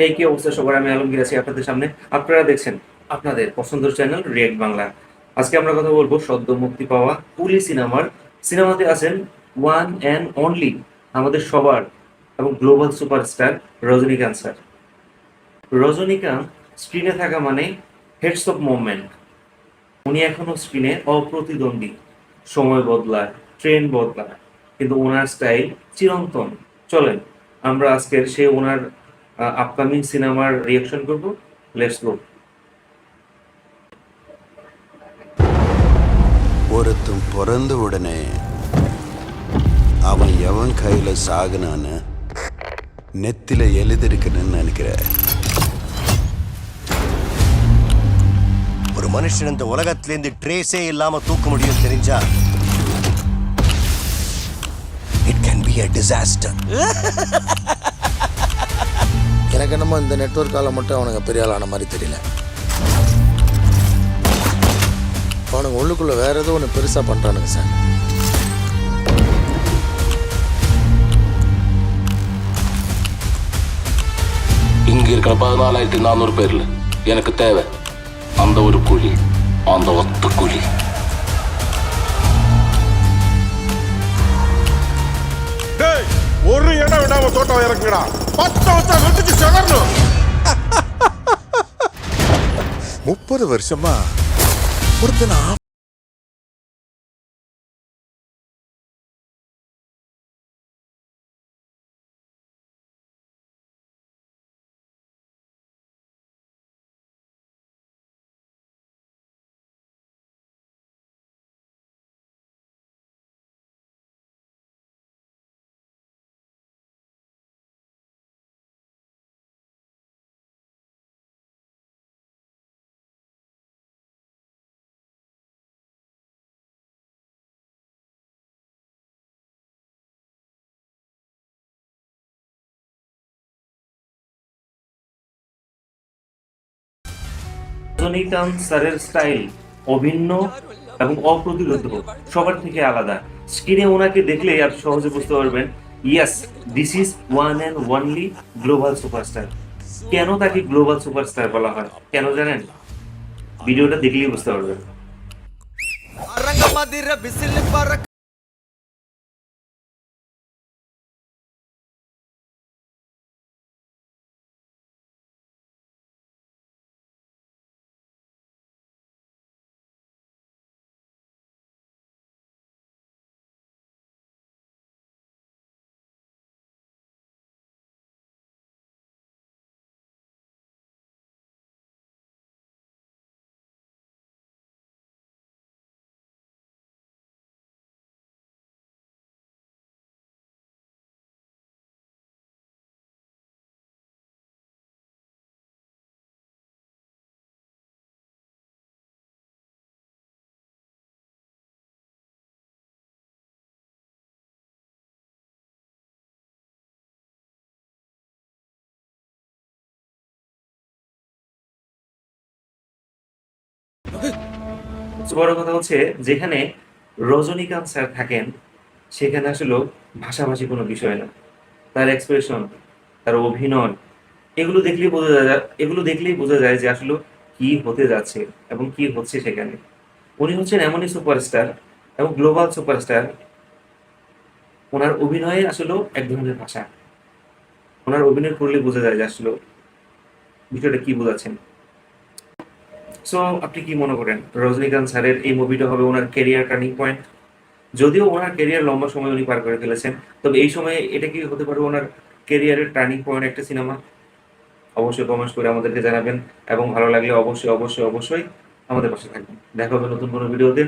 এই কি অবস্থা সবার, আমি আলমগীর আছি আপনাদের সামনে। আপনারা দেখছেন আপনাদের পছন্দের চ্যানেল রিয়েক্ট বাংলা। আজকে আমরা কথা বলবো সদ্য মুক্তি পাওয়া কুলি সিনেমার। সিনেমাতে আছেন ওয়ান অ্যান্ড অনলি আমাদের সবার এবং global superstar Rajinikanth sir. Rajinikanth স্ক্রিনে থাকা মানে হেডস অফ মুভমেন্ট। উনি এখনো স্ক্রিনে অপ্রতিদ্বন্দ্বী। সময় বদলায়, ট্রেন্ড বদলায়, কিন্তু ওনার স্টাইল চিরন্তন। চলেন আমরা আজকের সে ওনার আপকামিং সিনেমার রিয়াকশন করব। Let's go. ஒருத்தன் பிறந்த உடனே அவன் எவன் கையில சாகுனான்னு நெத்தில எழுதிருக்கணும்னு நினைக்கிறேன். ஒரு மனுஷன் இந்த உலகத்திலேருந்து ட்ரேஸே இல்லாம தூக்க முடியும் தெரிஞ்சா it can be a disaster. எனக்கு என்னமோ இந்த நெட்வொர்க்கால மட்டும் அவனுங்க பெரிய ஆளான மாதிரி தெரியல. அவனுங்க உள்ளுக்குள்ள வேற ஏதோ ஒன்று பெருசா பண்றானுங்க சார். இங்க இருக்கிற 14,400 பேர்ல எனக்கு தேவை அந்த ஒரு குழி, அந்த ஒத்த குழி. ஒரு இடம் விடாம தோட்டம் இறக்குடா. 10 வச்சா வெட்டிச்சு செதறணும். 30 வருஷமா ஒருத்தனா রজনীকান্ত স্যারের স্টাইল অভিন্ন এবং অপ্রতিরোধ, সবার থেকে আলাদা। স্ক্রিনে ওনাকে দেখলেই আর সহজে বুঝতে পারবেন, yes, this is one and only global superstar. কেন তাকে গ্লোবাল সুপারস্টার বলা হয়, কেন জানেন? ভিডিওটা দেখলেই বুঝতে পারবেন। বড় কথা হচ্ছে, যেখানে রজনীকান্ত স্যার থাকেন সেখানে আসলে ভাষাভাষী কোনো বিষয় না। তার এক্সপ্রেশন, তার অভিনয়, এগুলো দেখলেই বোঝা যায় যে আসলে কি হতে যাচ্ছে এবং কি হচ্ছে সেখানে। উনি হচ্ছেন এমনই সুপারস্টার এবং গ্লোবাল সুপারস্টার। ওনার অভিনয়ে আসলে এক ধরনের ভাষা। ওনার অভিনয় করলে বোঝা যায় যে আসলে বিষয়টা কি বোঝাচ্ছেন। সো আপনি কি মনে করেন রজনীকান্ত স্যারের এই মুভিটা হবে ওনার ক্যারিয়ার টার্নিং পয়েন্ট? যদিও ওনার ক্যারিয়ার লম্বা সময় উনি পার করে ফেলেছেন, তবে এই সময়ে এটা কি হতে পারে ওনার ক্যারিয়ারের টার্নিং পয়েন্ট একটা সিনেমা? অবশ্যই কমেন্টস করে আমাদেরকে জানাবেন এবং ভালো লাগলে অবশ্যই অবশ্যই অবশ্যই আমাদের পাশে থাকবেন। দেখা হবে নতুন কোনো ভিডিওতে।